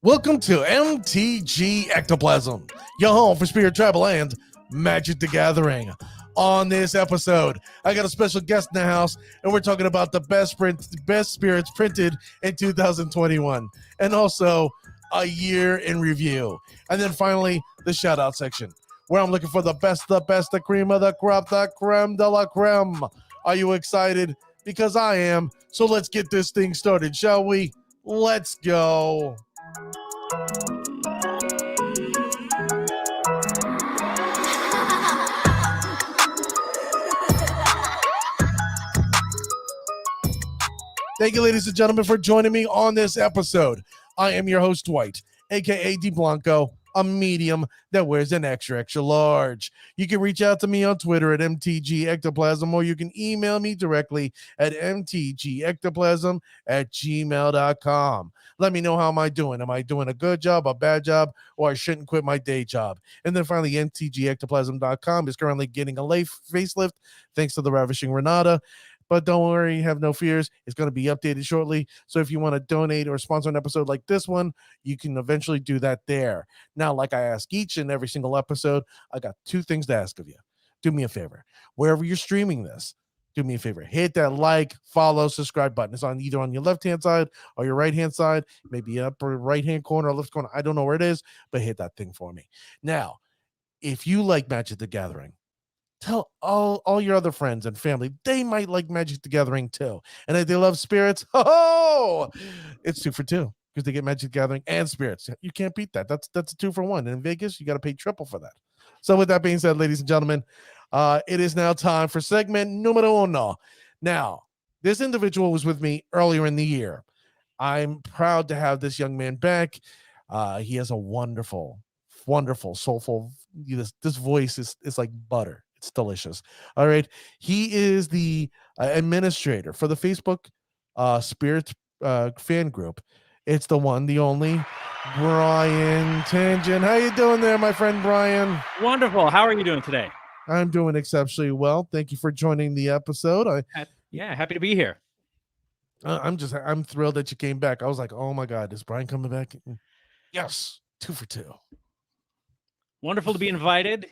Welcome to MTG Ectoplasm, your home for spirit travel and Magic the Gathering. On this episode, I got a special guest in the house, and we're talking about the best spirits printed in 2021, and also a year in review. And then finally, the shout out section, where I'm looking for the best, the cream of the crop, the creme de la creme. Are you excited? Because I am. So let's get this thing started, shall we? Let's go. Thank you, ladies and gentlemen, for joining me on this episode. I am your host, Dwight, aka D Blanco, a medium that wears an extra large. You can reach out to me on Twitter at MTG Ectoplasm, or you can email me directly at mtgectoplasm@gmail.com. Let me know how am I doing. Am I doing a good job, a bad job, or I shouldn't quit my day job? And then finally, mtgectoplasm.com is currently getting a facelift thanks to the ravishing Renata. But don't worry, have no fears. It's going to be updated shortly. So if you want to donate or sponsor an episode like this one, you can eventually do that there. Now, like I ask each and every single episode, I got two things to ask of you. Do me a favor. Wherever you're streaming this, do me a favor. Hit that like, follow, subscribe button. It's on either on your left-hand side or your right-hand side, maybe upper right-hand corner or left corner. I don't know where it is, but hit that thing for me. Now, if you like Magic the Gathering, tell all your other friends and family they might like Magic the Gathering too. And if they love spirits, it's 2 for 2 because they get Magic the Gathering and spirits. You can't beat that. That's a 2 for 1. And in Vegas, you got to pay triple for that. So with that being said, ladies and gentlemen, it is now time for segment numero uno. Now, this individual was with me earlier in the year. I'm proud to have this young man back. He has a wonderful, soulful. This voice is like butter. It's delicious. All right. He is the administrator for the Facebook Spirit fan group. It's the one, the only, Bryan Tangen. How you doing there, my friend Bryan? Wonderful. How are you doing today? I'm doing exceptionally well. Thank you for joining the episode. Happy to be here. I'm thrilled that you came back. I was like, oh my God, is Bryan coming back? Yes, 2 for 2. Wonderful to be invited.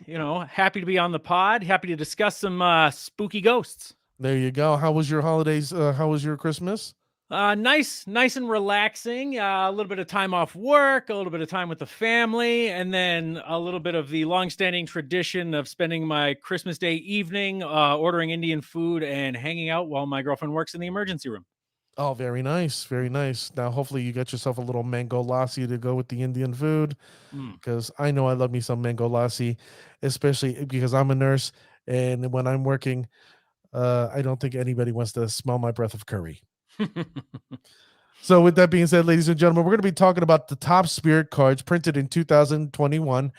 Happy to be on the pod. Happy to discuss some spooky ghosts. There you go. How was your holidays? How was your Christmas? Nice and relaxing. A little bit of time off work, a little bit of time with the family, and then a little bit of the longstanding tradition of spending my Christmas Day evening ordering Indian food and hanging out while my girlfriend works in the emergency room. Oh, very nice. Very nice. Now, hopefully you got yourself a little mango lassi to go with the Indian food, because I know I love me some mango lassi, especially because I'm a nurse. And when I'm working, I don't think anybody wants to smell my breath of curry. So with that being said, ladies and gentlemen, we're going to be talking about the top spirit cards printed in 2021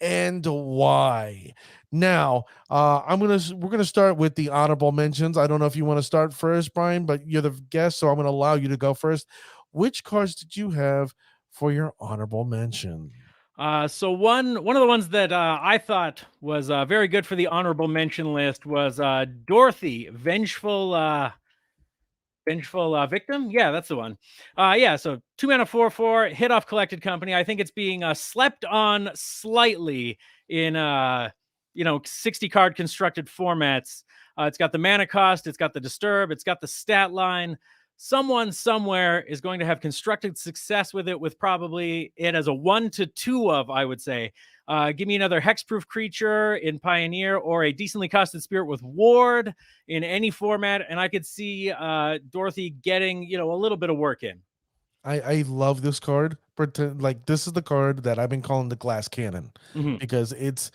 and why. Now, we're gonna start with the honorable mentions. I don't know if you want to start first, Bryan, but you're the guest, so I'm gonna allow you to go first. Which cards did you have for your honorable mention? So one of the ones that I thought was very good for the honorable mention list was Dorothy, Vengeful Victim. Yeah, that's the one. So 2 mana 4/4 hit off collected company. I think it's being slept on slightly in 60 card constructed formats. It's got the mana cost, it's got the disturb, it's got the stat line. Someone somewhere is going to have constructed success with it, with probably it as a 1 to 2 of, I would say. Give me another hexproof creature in Pioneer or a decently costed spirit with ward in any format, and I could see Dorothy getting a little bit of work in. I love this card. Like, this is the card that I've been calling the glass cannon, because it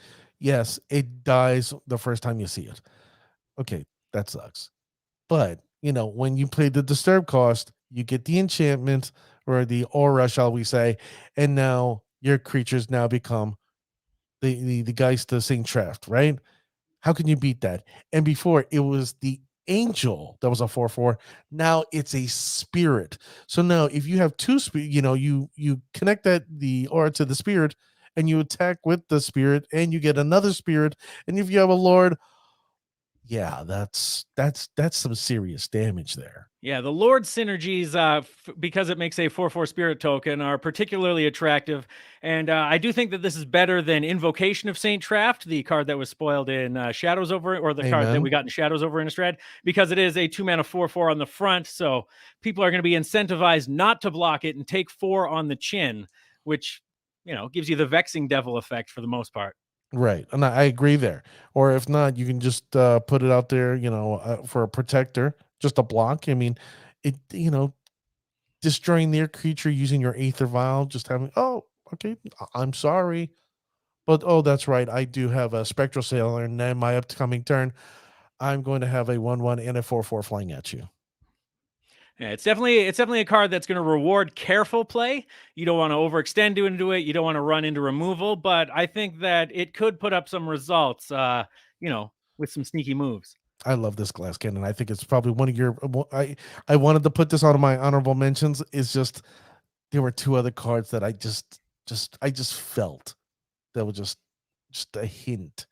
dies the first time you see it. Okay, that sucks. But when you play the disturb cost, you get the enchantment or the aura, shall we say, and now your creatures now become the Geist, the Saint Traft, right? How can you beat that? And before it was the angel that was a 4/4. Now it's a spirit. So now if you have two spirit, you connect the aura to the spirit and you attack with the spirit and you get another spirit. And if you have a lord, Yeah, that's some serious damage there. Yeah, the Lord synergies, because it makes a 4/4 spirit token, are particularly attractive. And I do think that this is better than Invocation of Saint Traft, the card that was spoiled in Shadows over, or the card that we Amen. got in Shadows over Innistrad, because it is a 2 mana 4/4 on the front. So people are going to be incentivized not to block it and take 4 on the chin, which, gives you the Vexing Devil effect for the most part. Right, and I agree there. Or if not, you can just put it out there, for a protector, just a block. I mean, it, destroying their creature using your Aether Vial, just having, oh, okay, I'm sorry, but oh, that's right, I do have a Spectral Sailor, and then my upcoming turn, I'm going to have a 1/1 and a 4/4 flying at you. Yeah, it's definitely a card that's going to reward careful play. You don't want to overextend into it. You don't want to run into removal, but I think that it could put up some results. With some sneaky moves. I love this glass cannon. I think it's probably one of your. I wanted to put this on my honorable mentions. Is just there were two other cards that I just felt that was just a hint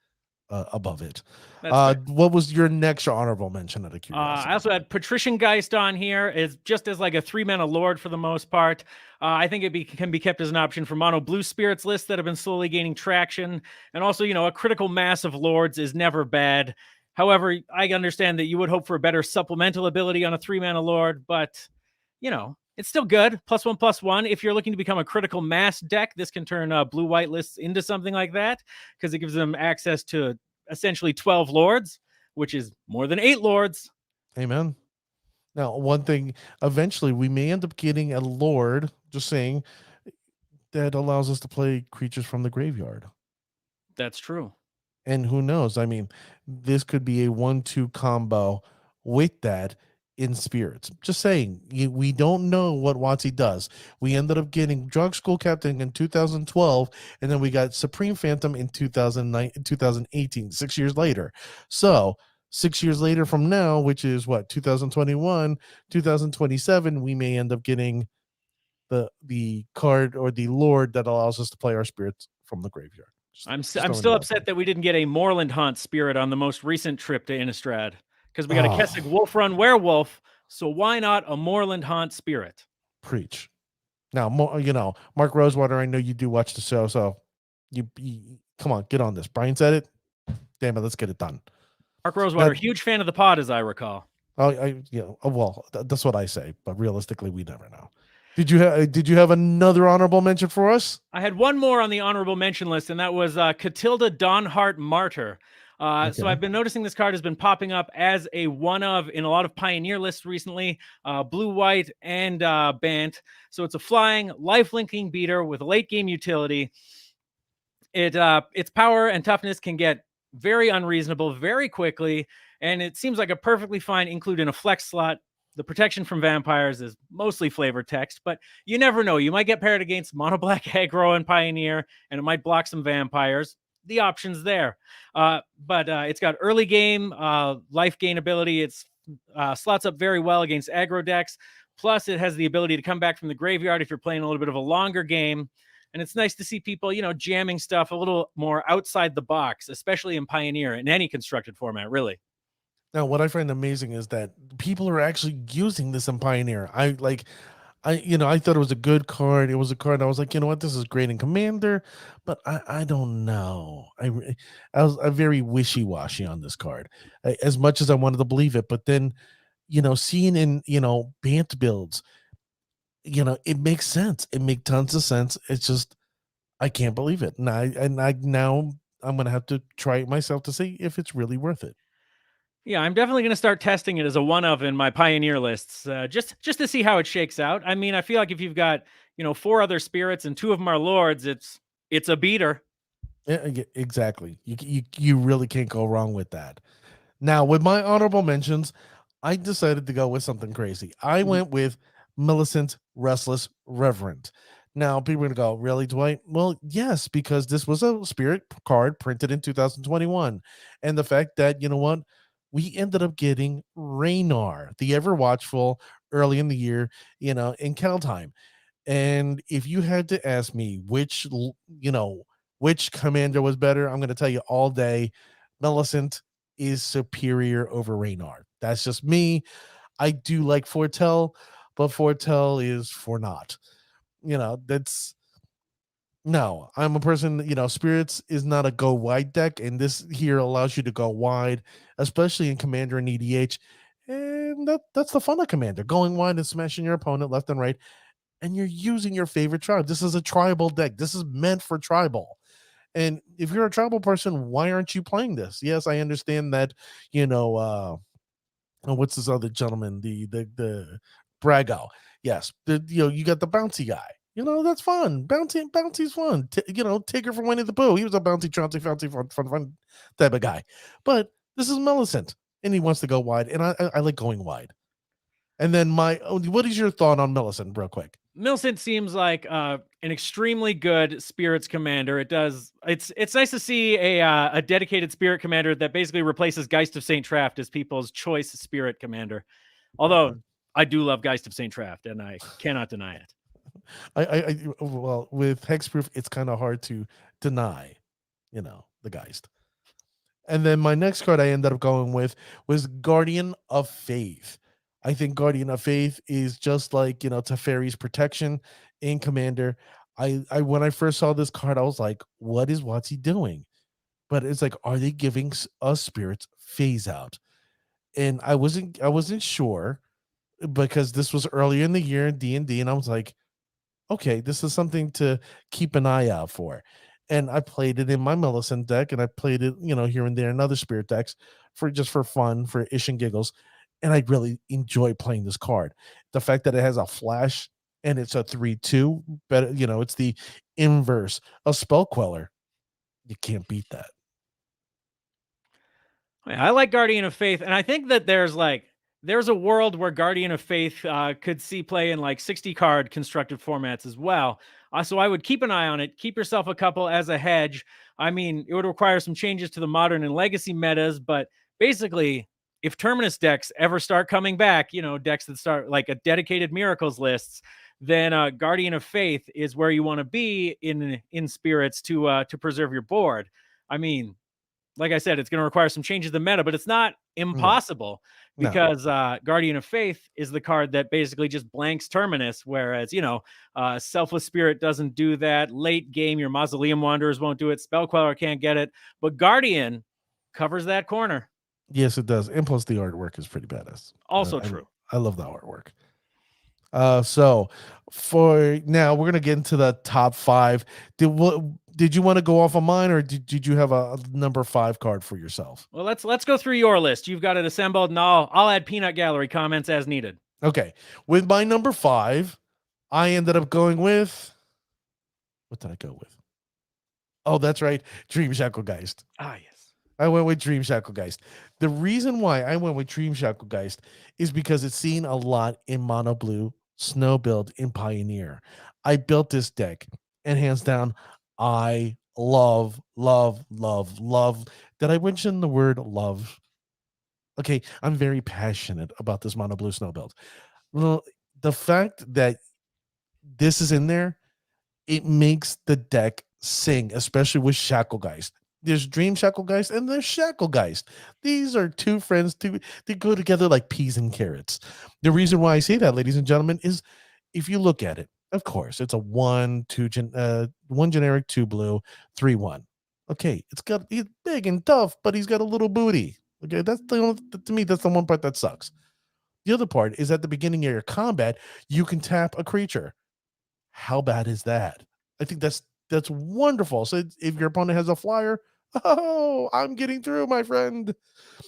above it. That's fair. What was your next honorable mention out of I curiosity? also had Patrician Geist on here. Is just as like a 3 mana lord for the most part. I think can be kept as an option for mono blue spirits lists that have been slowly gaining traction. And also, a critical mass of lords is never bad. However, I understand that you would hope for a better supplemental ability on a 3 mana lord, but it's still good. +1/+1. If you're looking to become a critical mass deck, this can turn blue-white lists into something like that, because it gives them access to essentially 12 lords, which is more than 8 lords. Amen. Now, one thing, eventually we may end up getting a lord, just saying, that allows us to play creatures from the graveyard. That's true. And who knows? I mean, this could be a 1-2 combo with that in spirits. Just saying, we don't know what WotC does. We ended up getting Drug School Captain in 2012, and then we got Supreme Phantom in 2018, 6 years later. So 6 years later from now, which is what, 2021, 2027, we may end up getting the card or the lord that allows us to play our spirits from the graveyard. I'm Just throwing still it out upset there. that we didn't get a Moorland Haunt spirit on the most recent trip to Innistrad, because we got a Kessig Oh, Wolf Run Werewolf. So why not a Moorland Haunt spirit? preach. Now, Mark Rosewater, I know you do watch the show, so you come on, get on this. Brian said it. Damn it, let's get it done. Mark Rosewater, That huge fan of the pod, as I recall. that's what I say, but realistically, we never know. Did you have another honorable mention for us? I had one more on the honorable mention list, and that was Katlida Dawnheart Martyr. So I've been noticing this card has been popping up as a one of in a lot of Pioneer lists recently, blue, white, and Bant. So it's a flying, life-linking beater with late game utility. Its power and toughness can get very unreasonable very quickly, and it seems like a perfectly fine include in a flex slot. The protection from vampires is mostly flavor text, but you never know. You might get paired against mono black aggro and Pioneer, and it might block some vampires. The option's there. But it's got early game life gain ability. It's slots up very well against aggro decks. Plus, it has the ability to come back from the graveyard if you're playing a little bit of a longer game. And it's nice to see people, jamming stuff a little more outside the box, especially in Pioneer, in any constructed format, really. Now, what I find amazing is that people are actually using this in Pioneer. I thought it was a good card. It was a card I was like, you know what, this is great in Commander, but I don't know. I was very wishy-washy on this card, as much as I wanted to believe it. But then, seeing in Bant builds, it makes sense. It makes tons of sense. It's just I can't believe it, and I now I'm gonna have to try it myself to see if it's really worth it. Yeah, I'm definitely going to start testing it as a one of in my Pioneer lists, just to see how it shakes out. I mean, I feel like if you've got 4 other spirits and 2 of them are lords, it's a beater. Yeah, exactly. You really can't go wrong with that. Now, with my honorable mentions, I decided to go with something crazy. I Mhm. went with Millicent Restless Reverend. Now, people are going to go, really, Dwight? Well, yes, because this was a spirit card printed in 2021. And the fact that, you know what? We ended up getting Raynar, the ever watchful, early in the year, in Kaldheim. And if you had to ask me which commander was better, I'm going to tell you all day, Millicent. is superior over Reynard. That's just me. I do like Foretell, but Foretell is for naught. That's no. I'm a person. Spirits is not a go wide deck, and this here allows you to go wide, especially in Commander and EDH. And that's the fun of Commander, going wide and smashing your opponent left and right, and you're using your favorite tribe. This is a tribal deck. This is meant for tribal. And if you're a tribal person, why aren't you playing this? Yes, I understand that, you know, what's this other gentleman? The Brago. Yes, you got the bouncy guy. That's fun. Bouncy's fun. Tigger from Winnie the Pooh. He was a bouncy, fun type of guy. But this is Millicent, and he wants to go wide, and I like going wide. And then what is your thought on Millicent, real quick? Millicent seems like an extremely good spirits commander. It's nice to see a dedicated spirit commander that basically replaces Geist of Saint Traft as people's choice spirit commander. Although I do love Geist of Saint Traft, and I cannot deny it. Well, with hexproof, it's kind of hard to deny, the Geist. And then my next card I ended up going with was Guardian of Faith. I think Guardian of Faith is just like, Teferi's protection in Commander. I when I first saw this card, I was like, what's he doing? But it's like, are they giving us spirits phase out? And I wasn't sure, because this was earlier in the year in D&D, and I was like, okay, this is something to keep an eye out for. And I played it in my Millicent deck, and I played it, here and there in other spirit decks for fun, for ish and giggles. And I really enjoy playing this card. The fact that it has a flash and it's a 3/2, but it's the inverse of Spell Queller. You can't beat that. I like Guardian of Faith, and I think that there's a world where Guardian of Faith could see play in like 60 card constructed formats as well. So I would keep an eye on it. Keep yourself a couple as a hedge. I mean, it would require some changes to the modern and legacy metas, but basically, if Terminus decks ever start coming back, decks that start like a dedicated miracles lists, then Guardian of Faith is where you want to be in spirits to preserve your board. I mean, like I said, it's going to require some changes to the meta, but it's not impossible because Guardian of Faith is the card that basically just blanks Terminus, whereas, Selfless Spirit doesn't do that. Late game, your Mausoleum Wanderers won't do it. Spellqueller can't get it, but Guardian covers that corner. Yes, it does. And plus the artwork is pretty badass. Also true. I love the artwork. So for now, we're gonna get into the top 5. Did you want to go off of mine, or did you have a number 5 card for yourself? Well, let's go through your list. You've got it assembled, and I'll add peanut gallery comments as needed. Okay, with my number 5, I ended up going with, what did I go with? Oh, that's right, Dreamshackle Geist. Ah, yes. I went with Dreamshackle Geist. The reason why I went with Dreamshackle Geist is because it's seen a lot in mono blue snow build in Pioneer. I built this deck, and hands down, I love. Did I mention the word love? Okay, I'm very passionate about this mono blue snow build. Well, the fact that this is in there, it makes the deck sing, especially with Shacklegeist. There's Dreamshackle Geist and there's Shackle Geist. These are two friends they go together like peas and carrots. The reason why I say that, ladies and gentlemen, is if you look at it, of course, it's a 1 generic, 2 blue, 3/1. Okay, he's big and tough, but he's got a little booty. Okay, to me, that's the one part that sucks. The other part is at the beginning of your combat, you can tap a creature. How bad is that? I think that's wonderful. So if your opponent has a flyer, oh, I'm getting through, my friend.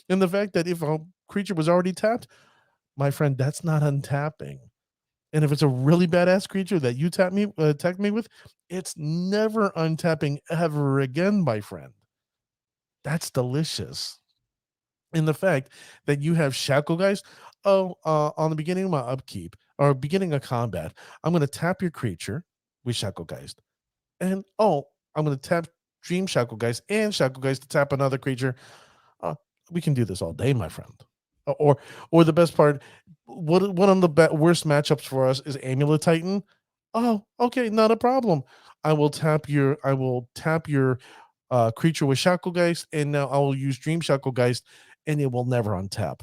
And the fact that if a creature was already tapped, my friend, that's not untapping. And if it's a really badass creature that you attack me with, it's never untapping ever again, my friend. That's delicious. And the fact that you have Shackle Guys, on the beginning of my upkeep or beginning of combat, I'm going to tap your creature with Shackle Geist. And I'm going to tap Dreamshackle Geist and Shackle Geist to tap another creature. We can do this all day, my friend. Or the best part, one of the worst matchups for us is Amulet Titan. Oh, okay, not a problem. I will tap your creature with Shackle Geist, and now I will use Dreamshackle Geist, and it will never untap.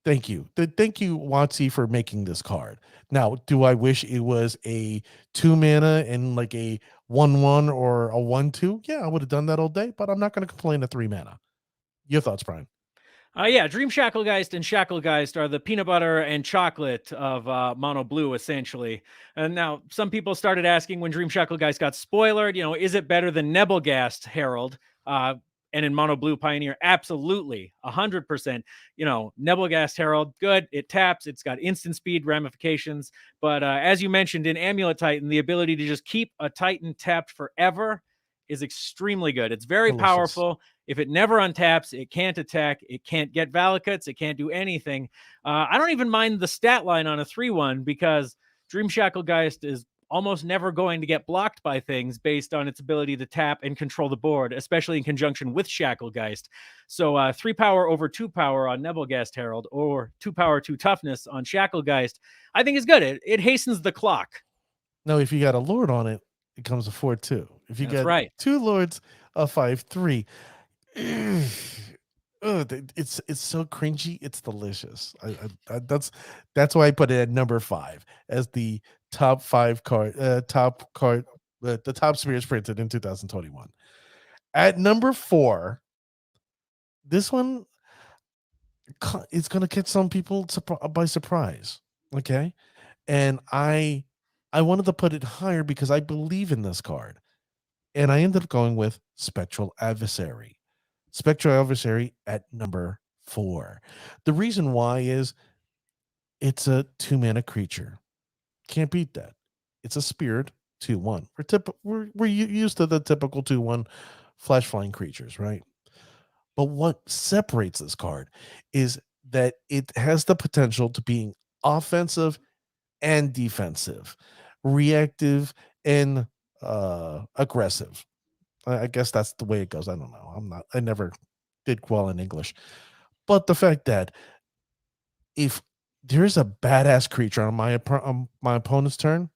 Thank you. Thank you, Watsy, for making this card. Now, do I wish it was a 2 mana and like a 1/1 or a 1/2? Yeah, I would have done that all day, but I'm not going to complain at 3 mana. Your thoughts, Brian? Yeah, Dreamshackle Geist and Shackle Geist are the peanut butter and chocolate of Mono Blue, essentially. And now some people started asking when Dreamshackle Geist got spoilered, is it better than Nebelgast Herald? And in Mono Blue Pioneer, absolutely, 100%. Nebelgast Herald, good. It taps. It's got instant speed ramifications. But as you mentioned in Amulet Titan, the ability to just keep a Titan tapped forever is extremely good. It's very Delicious. powerful. If it never untaps, it can't attack. It can't get Valakuts. It can't do anything. I don't even mind the stat line on a 3/1 because Dreamshackle Geist is almost never going to get blocked by things based on its ability to tap and control the board, especially in conjunction with Shackle Geist. So 3 power over 2 power on Nebelgast Herald or 2 power 2 toughness on Shackle Geist, I think is good. It hastens the clock. Now, if you got a Lord on it, it comes a 4/2. If you That's got right. 2 Lords, a 5/3. It's so cringy. It's delicious. That's why I put it at number 5 as the top 5 card, the top spirits printed in 2021. At number 4, this one is going to catch some people by surprise. Okay, and I wanted to put it higher because I believe in this card, and I ended up going with Spectral Advisary. Spectral Advisary at number 4. The reason why is it's a 2 mana creature. Can't beat that. It's a spirit 2/1. We're used to the typical 2/1 flash flying creatures, right? But what separates this card is that it has the potential to being offensive and defensive, reactive and aggressive. I guess that's the way it goes. I don't know. I never did well in English. But the fact that if there's a badass creature on my opponent's turn,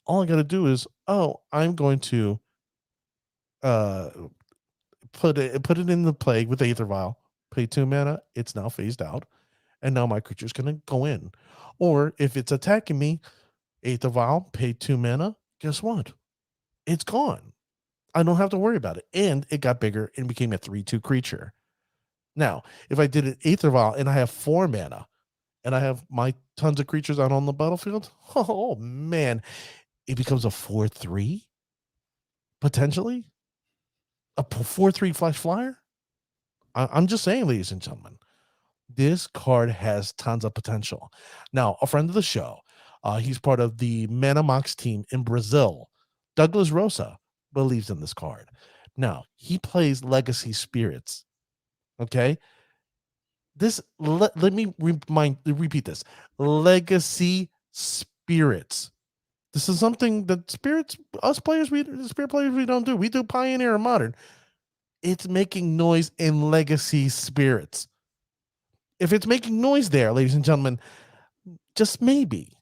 all I got to do is, I'm going to uh put it in the play with Aether Vial, pay 2 mana, it's now phased out, and now my creature's going to go in. Or if it's attacking me, Aether Vial, pay 2 mana, guess what? It's gone. I don't have to worry about it. And it got bigger and became a 3/2 creature. Now, if I did an Aether Vial and I have 4 mana and I have my tons of creatures out on the battlefield, oh man, it becomes a 4/3 potentially. A 4/3 flash flyer. I'm just saying, ladies and gentlemen, this card has tons of potential. Now, a friend of the show, he's part of the Manamox team in Brazil, Douglas Rosa, believes in this card. Now, he plays Legacy Spirits. Okay, let me repeat this: Legacy Spirits. This is something that spirit players, we don't do. We do Pioneer and Modern. It's making noise in Legacy Spirits. If it's making noise there, ladies and gentlemen, just maybe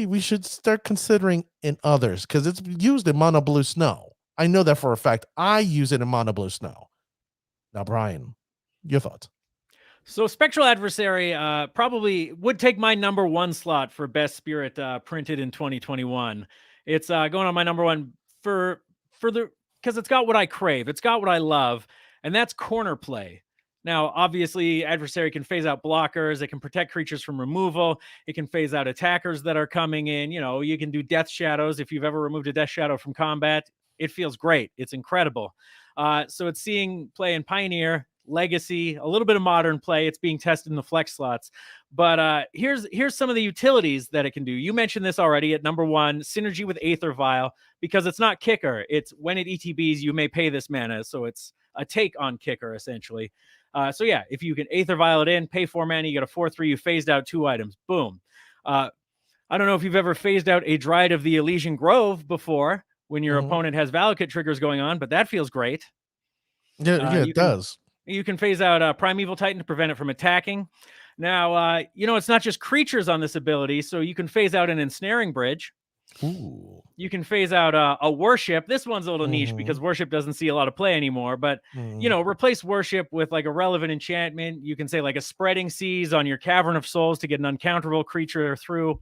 we should start considering in others, because it's used in Mono Blue Snow. I know that for a fact. I use it in Mono Blue Snow. Now, Brian, your thoughts? So Spectral Adversary probably would take my number 1 slot for best spirit printed in 2021. It's going on my number 1 for the because it's got what I crave. It's got what I love, and that's corner play. Now, obviously, Adversary can phase out blockers. It can protect creatures from removal. It can phase out attackers that are coming in. You can do Death Shadows. If you've ever removed a Death Shadow from combat, it feels great. It's incredible. So it's seeing play in Pioneer, Legacy, a little bit of Modern play. It's being tested in the flex slots. But here's some of the utilities that it can do. You mentioned this already at number 1, synergy with Aether Vial, because it's not Kicker. It's when it ETBs, you may pay this mana. So it's a take on Kicker, essentially. So yeah, if you can Aether Vial it in, pay 4 mana, you get a 4/3, you phased out 2 items. Boom. I don't know if you've ever phased out a Dryad of the Elysian Grove before when your opponent has Valakut triggers going on, but that feels great. Yeah, it does. You can phase out Primeval Titan to prevent it from attacking. Now, it's not just creatures on this ability, so you can phase out an Ensnaring Bridge. Ooh. You can phase out a worship. This one's a little niche Mhm. because worship doesn't see a lot of play anymore. But replace worship with like a relevant enchantment. You can say like a spreading seas on your Cavern of Souls to get an uncounterable creature through.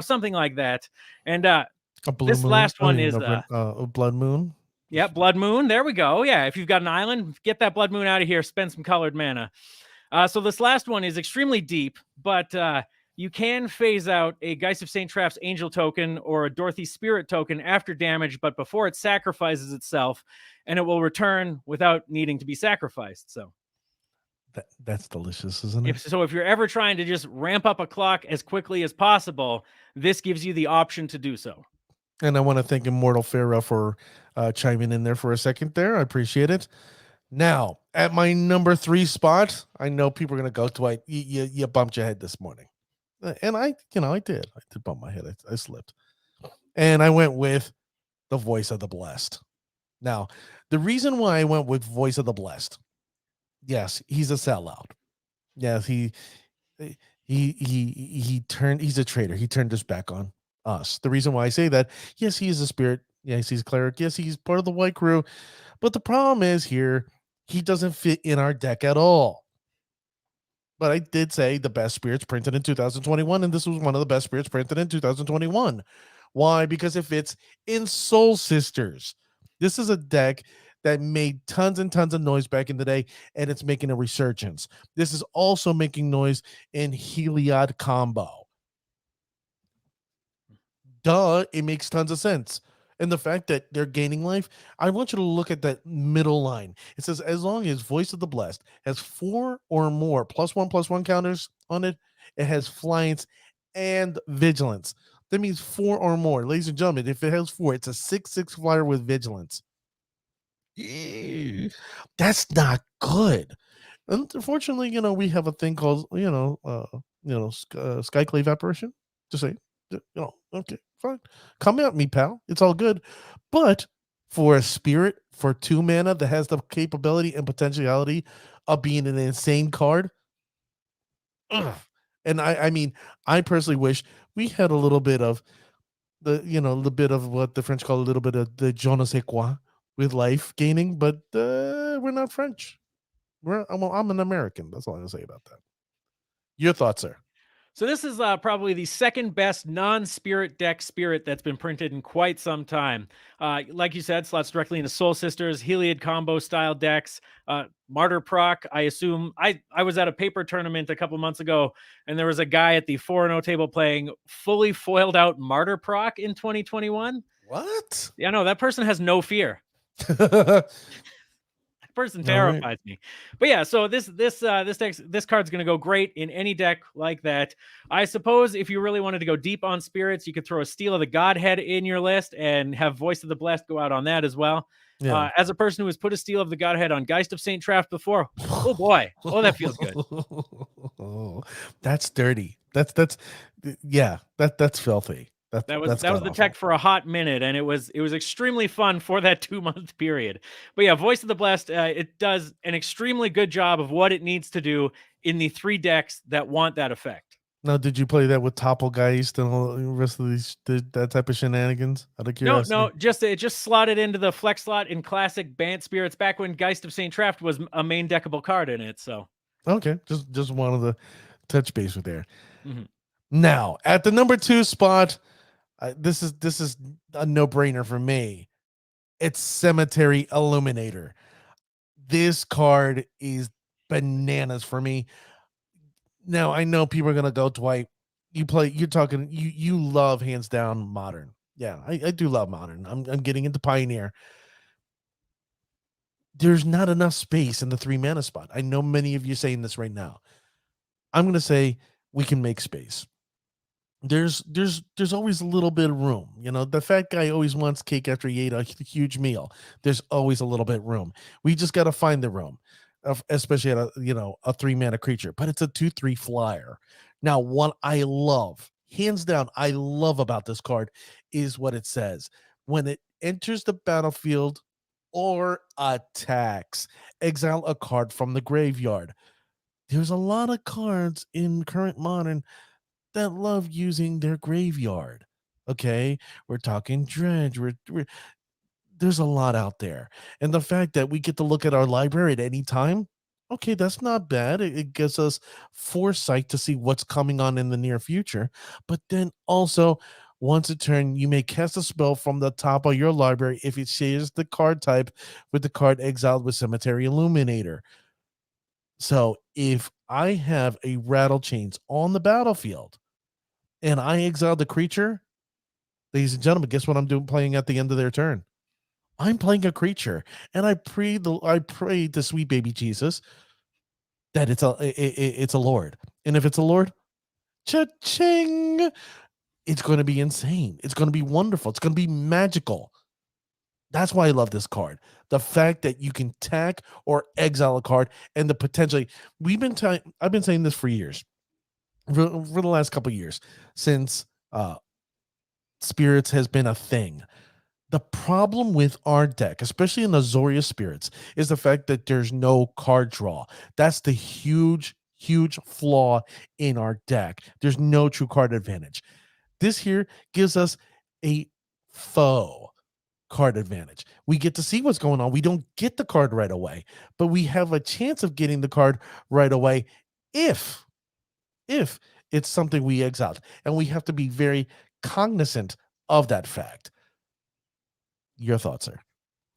Something like that. And A blue this moon. last one is A blood moon. yeah, Blood Moon. There we go. Yeah, if you've got an island, get that Blood Moon out of here. Spend some colored mana. So this last one is extremely deep, but you can phase out a Geist of St. Traft's Angel token or a Dorothy Spirit token after damage, but before it sacrifices itself, and it will return without needing to be sacrificed. So That's delicious, isn't it? if you're ever trying to just ramp up a clock as quickly as possible, this gives you the option to do so. And I want to thank Immortalepharoah for chiming in there for a second there. I appreciate it. Now, at my number 3 spot, I know people are going to go, Dwight, you bumped your head this morning. And I did. I did bump my head. I slipped. And I went with the Voice of the Blessed. Now, the reason why I went with Voice of the Blessed, yes, he's a sellout. Yes, he's a traitor. He turned his back on us. The reason why I say that, yes, he is a spirit. Yes, he's a cleric. Yes, he's part of the white crew. But the problem is here, he doesn't fit in our deck at all. But I did say the best spirits printed in 2021, and this was one of the best spirits printed in 2021. Why? Because it fits in Soul Sisters. This is a deck that made tons and tons of noise back in the day, and it's making a resurgence. This is also making noise in Heliod combo. Duh, it makes tons of sense. And the fact that they're gaining life, I want you to look at that middle line. It says, as long as Voice of the Blessed has 4 or more +1/+1 counters on it, it has flyance and vigilance. That means 4 or more. Ladies and gentlemen, if it has 4, it's a 6/6 flyer with vigilance. That's not good. Unfortunately, we have a thing called, Skyclave apparition. Just say, okay, fine. Come at me, pal. It's all good. But for a spirit for 2 mana that has the capability and potentiality of being an insane card, and I mean, I personally wish we had a little bit of the bit of what the French call a little bit of the je ne sais quoi with life gaining, but we're not French. I'm an American. That's all I'm gonna say about that. Your thoughts, sir? So this is probably the second best non-spirit deck spirit that's been printed in quite some time. Like you said, slots directly into Soul Sisters, Heliod combo style decks, Martyr proc. I assume I was at a paper tournament a couple months ago, and there was a guy at the 4-0 table playing fully foiled out Martyr proc in 2021. What? Yeah, no, that person has no fear. Person terrifies me. But yeah, so this card's going to go great in any deck like that. I suppose if you really wanted to go deep on spirits, you could throw a Steel of the Godhead in your list and have Voice of the Blessed go out on that as well. Yeah. As a person who has put a Steel of the Godhead on Geist of St. Traft before, oh boy, that feels good. That's dirty. That's filthy. That was the tech for a hot minute, and it was extremely fun for that 2-month period. But yeah, Voice of the Blessed, it does an extremely good job of what it needs to do in the 3 decks that want that effect. Now, did you play that with Topple Geist and all the rest of that type of shenanigans? Out of curiosity? No, it just slotted into the flex slot in classic Bant Spirits back when Geist of St. Traft was a main deckable card in it. So okay, just wanted to touch base with there. Mm-hmm. Now, at the number 2 spot. This is a no-brainer for me. It's Cemetery Illuminator. This card is bananas for me. Now, I know people are gonna go, Dwight. You love hands down Modern. Yeah, I do love Modern. I'm getting into Pioneer. There's not enough space in the 3 mana spot. I know many of you saying this right now. I'm gonna say we can make space. There's always a little bit of room. The fat guy always wants cake after he ate a huge meal. There's always a little bit of room. We just got to find the room, especially at a 3 mana creature, but it's a 2/3 flyer. Now, what I love, hands down, I love about this card is what it says. When it enters the battlefield or attacks, exile a card from the graveyard. There's a lot of cards in current Modern that love using their graveyard. Okay, we're talking dredge. There's a lot out there, and the fact that we get to look at our library at any time, okay, that's not bad. It gives us foresight to see what's coming on in the near future. But then also, once a turn, you may cast a spell from the top of your library if it shares the card type with the card exiled with Cemetery Illuminator. So if I have a Rattle Chains on the battlefield and I exile the creature, ladies and gentlemen, guess what I'm doing playing at the end of their turn? I'm playing a creature, and I pray to sweet baby Jesus that it's a lord, and if it's a lord, cha-ching, it's going to be insane. It's going to be wonderful. It's going to be magical. That's why I love this card. The fact that you can tack or exile a card, and the potentially I've been saying this for years, for the last couple of years since spirits has been a thing. The problem with our deck, especially in Azoria Spirits, is the fact that there's no card draw. That's the huge, huge flaw in our deck. There's no true card advantage. This here gives us a faux card advantage. We get to see what's going on. We don't get the card right away, but we have a chance of getting the card right away if it's something we exiled. And we have to be very cognizant of that fact. Your thoughts, sir?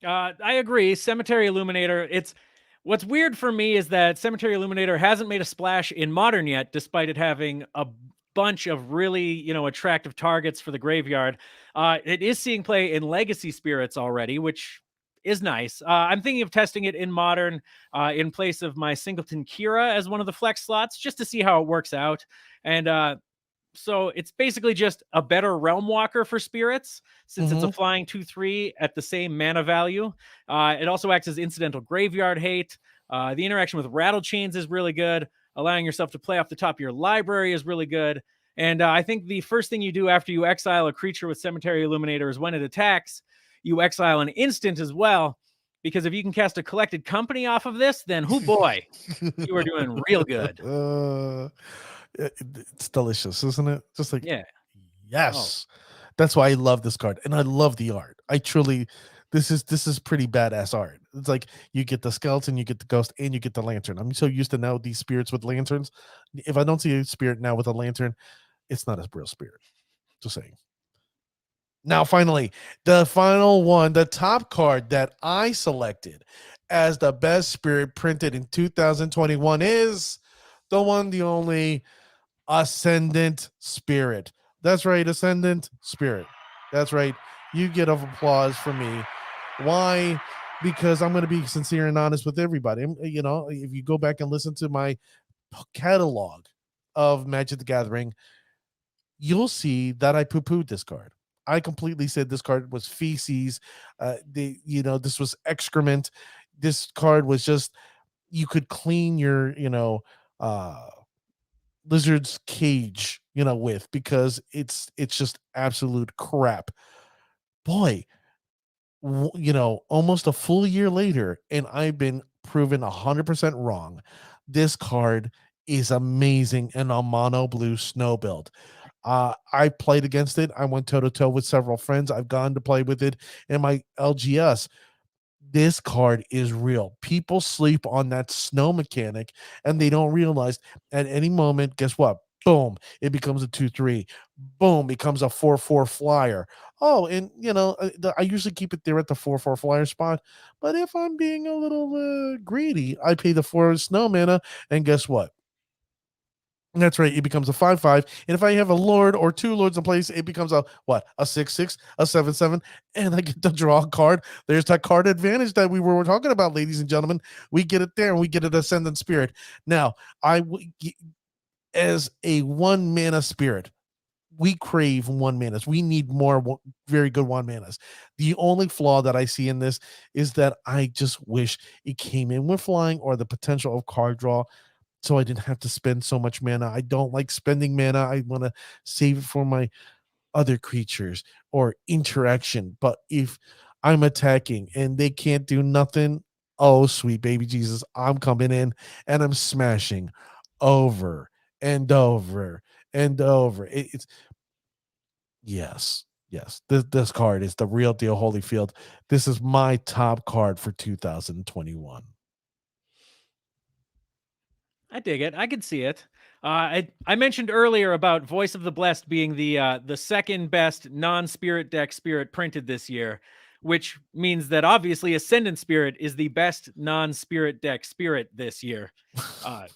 I agree. Cemetery Illuminator. It's what's weird for me is that Cemetery Illuminator hasn't made a splash in Modern yet, despite it having a bunch of really, attractive targets for the graveyard. It is seeing play in Legacy Spirits already, which is nice. I'm thinking of testing it in Modern in place of my Singleton Kira as one of the flex slots, just to see how it works out. And so it's basically just a better Realm Walker for spirits, since it's a flying 2/3 at the same mana value. It also acts as incidental graveyard hate. The interaction with Rattle Chains is really good. Allowing yourself to play off the top of your library is really good. And I think the first thing you do after you exile a creature with Cemetery Illuminator is when it attacks, you exile an instant as well. Because if you can cast a Collected Company off of this, then oh boy, you are doing real good. It's delicious, isn't it? Just like, Yeah. yes. That's why I love this card, and I love the art. I truly, this is pretty badass art. It's like you get the skeleton, you get the ghost, and you get the lantern. I'm so used to now these spirits with lanterns. If I don't see a spirit now with a lantern, it's not a real spirit. Just saying. Now, finally, the final one, the top card that I selected as the best spirit printed in 2021 is the one, the only Ascendant Spirit. That's right, Ascendant Spirit. That's right. You get an applause from me. Why? Because I'm going to be sincere and honest with everybody. If you go back and listen to my catalog of Magic the Gathering, you'll see that I poo-pooed this card. I completely said this card was feces. This was excrement. This card was just, you could clean your, lizard's cage, with, because it's just absolute crap. Boy, almost a full year later, and I've been proven 100% wrong. This card is amazing in a mono blue snow build. I played against it. I went toe to toe with several friends. I've gone to play with it in my LGS. This card is real. People sleep on that snow mechanic, and they don't realize at any moment, guess what? Boom, it becomes a 2/3. Boom, becomes a 4/4 flyer. Oh, and I usually keep it there at the 4/4 flyer spot. But if I'm being a little greedy, I pay the 4 snow mana, and guess what? That's right. It becomes a 5/5. And if I have a lord or two lords in place, it becomes a what? A 6/6, a 7/7, and I get to draw a card. There's that card advantage that we were talking about, ladies and gentlemen. We get it there, and we get an Ascendant Spirit. Now, as a 1 mana spirit, we crave 1 manas. We need more very good 1 manas. The only flaw that I see in this is that I just wish it came in with flying or the potential of card draw, so I didn't have to spend so much mana. I don't like spending mana. I want to save it for my other creatures or interaction. But if I'm attacking and they can't do nothing, oh, sweet baby Jesus, I'm coming in and I'm smashing over and over and over. It's Yes. Yes. This card is the real deal, Holyfield. This is my top card for 2021. I dig it. I could see it. I mentioned earlier about Voice of the Blessed being the second best non-spirit deck spirit printed this year, which means that obviously Ascendant Spirit is the best non-spirit deck spirit this year, uh,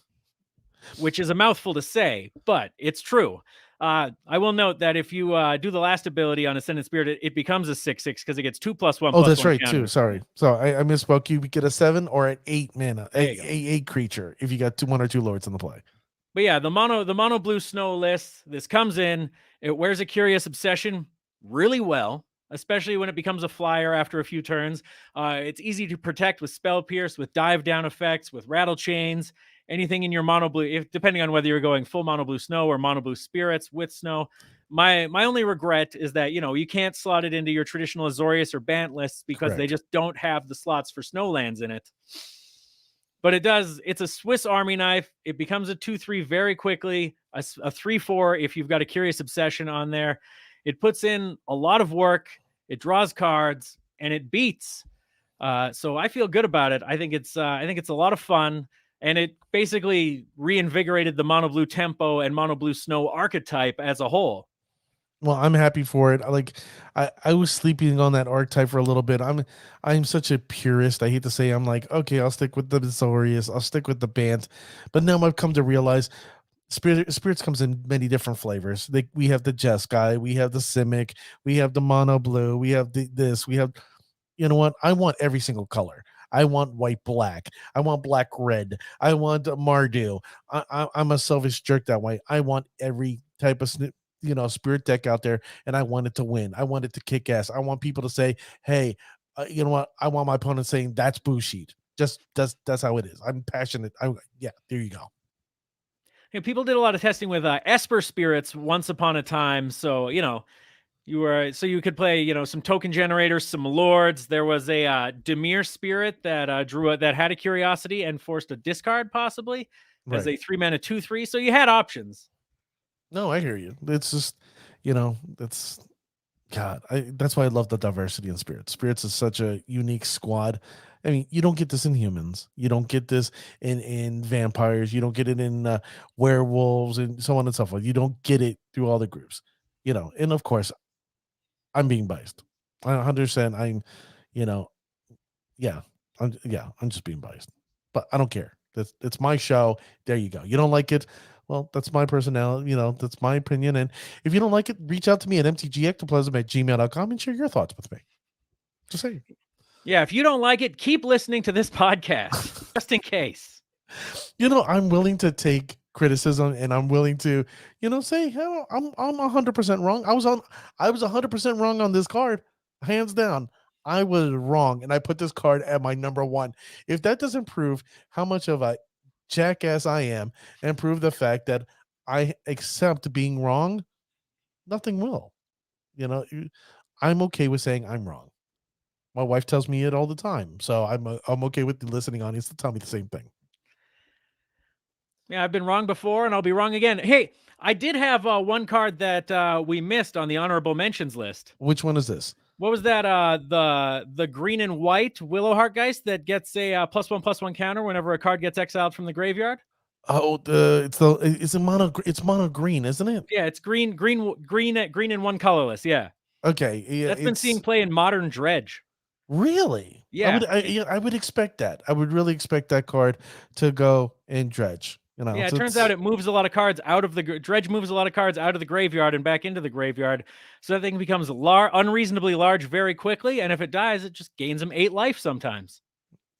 which is a mouthful to say, but it's true. I will note that if you do the last ability on Ascendant Spirit, it becomes a 6/6 because it gets 2+1 Oh, plus that's one right too. counter. Sorry. So I misspoke. You get a 7 or an 8 mana, There you go. eight creature if you got one or two lords in the play. But yeah, the mono blue snow list. This comes in. It wears a Curious Obsession really well, especially when it becomes a flyer after a few turns. It's easy to protect with Spell Pierce, with dive down effects, with Rattle Chains, anything in your mono blue. If depending on whether you're going full mono blue snow or mono blue spirits with snow. My only regret is that you can't slot it into your traditional Azorius or Bant lists because they Correct. just don't have the slots for snowlands in it. But it does. It's a Swiss Army knife. It becomes a 2/3 very quickly, a 3/4 if you've got a Curious Obsession on there. It puts in a lot of work. It draws cards and it beats. So I feel good about it. I think it's a lot of fun, and it basically reinvigorated the mono blue tempo and mono blue snow archetype as a whole. Well, I'm happy for it. I was sleeping on that archetype for a little bit. I'm such a purist. I hate to say I'm like, okay, I'll stick with the Azorius, I'll stick with the Bant. But now I've come to realize spirits comes in many different flavors. We have the Gest guy, we have the Simic, we have the mono blue, we have this, we have, you know what? I want every single color. I want white black. I want black red. I want Mardu. I'm a selfish jerk that way. I want every type of spirit deck out there, and I want it to win. I want it to kick ass. I want people to say, "Hey, you know what?" I want my opponent saying, "That's bullshit." Just that's how it is. I'm passionate. Yeah, there you go. People did a lot of testing with Esper spirits once upon a time, so you could play some token generators, some lords. There was a Demir spirit that that had a curiosity and forced a discard possibly as Right. a 3-mana 2/3. So you had options. No, I hear you. It's just, that's God. That's why I love the diversity in spirits. Spirits is such a unique squad. I mean, you don't get this in humans. You don't get this in vampires. You don't get it in werewolves and so on and so forth. You don't get it through all the groups. And of course, I'm being biased. I understand. You know, I'm just being biased. But I don't care. It's my show. There you go. You don't like it? Well, that's my personality. That's my opinion. And if you don't like it, reach out to me at mtgectoplasm@gmail.com and share your thoughts with me. Just saying. Yeah, if you don't like it, keep listening to this podcast just in case. I'm willing to take criticism, and I'm willing to, say, hell, I'm 100% wrong. I was 100% wrong on this card, hands down. I was wrong, and I put this card at my number one. If that doesn't prove how much of a jackass I am, and prove the fact that I accept being wrong, nothing will. I'm okay with saying I'm wrong. My wife tells me it all the time, so I'm okay with the listening audience to tell me the same thing. Yeah, I've been wrong before, and I'll be wrong again. Hey, I did have one card that we missed on the honorable mentions list. Which one is this? What was that? The green and white Willowheart Geist that gets a +1/+1 counter whenever a card gets exiled from the graveyard. Oh, it's mono green, isn't it? Yeah, it's green, and one colorless. Yeah, Okay, yeah, that's been seeing play in Modern Dredge. Really? Yeah, I would expect that. I would really expect that card to go in Dredge. Yeah, it turns out it moves a lot of cards out of the Dredge moves a lot of cards out of the graveyard and back into the graveyard, so that thing becomes unreasonably large very quickly. And if it dies, it just gains them 8 life sometimes.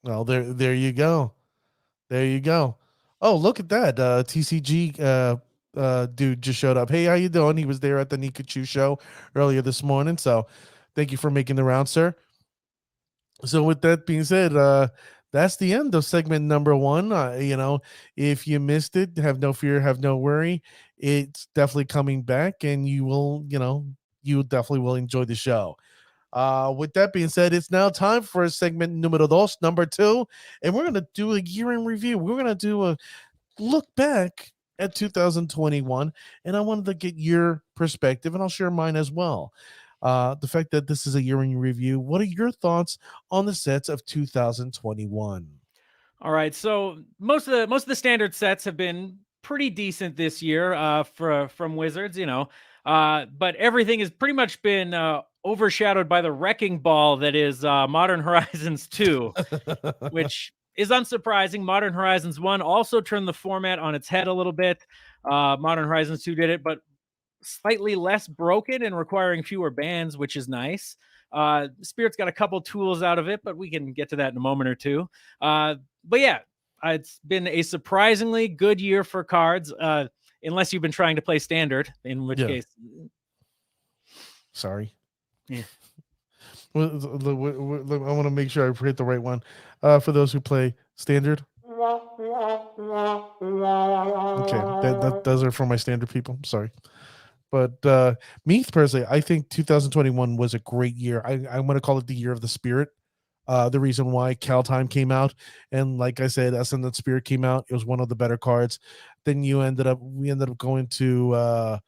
Well, there you go. There you go. Oh, look at that. TCG dude just showed up. Hey, how you doing? He was there at the Nikachu show earlier this morning. So thank you for making the round, sir. So with that being said, that's the end of segment number 1. If you missed it, have no fear, have no worry. It's definitely coming back, and you definitely will enjoy the show. With that being said, it's now time for segment numero 2, number 2, and we're going to do a year in review. We're going to do a look back at 2021, and I wanted to get your perspective, and I'll share mine as well. The fact that this is a year in review, what are your thoughts on the sets of 2021? All right, so most of the standard sets have been pretty decent this year from Wizards, but everything has pretty much been overshadowed by the wrecking ball that is Modern Horizons 2, which is unsurprising. Modern Horizons 1 also turned the format on its head a little bit. Modern Horizons 2 did it, but slightly less broken and requiring fewer bands, which is nice. Spirit's got a couple tools out of it, but we can get to that in a moment or two. But yeah, it's been a surprisingly good year for cards, unless you've been trying to play standard, in which case. Sorry. Yeah. I want to make sure I hit the right one. For those who play standard. Okay, those are for my standard people. Sorry. But me personally, I think 2021 was a great year. I'm going to call it the year of the spirit. The reason why Kaldheim came out, and like I said, Ascendant Spirit came out. It was one of the better cards. Then we ended up going to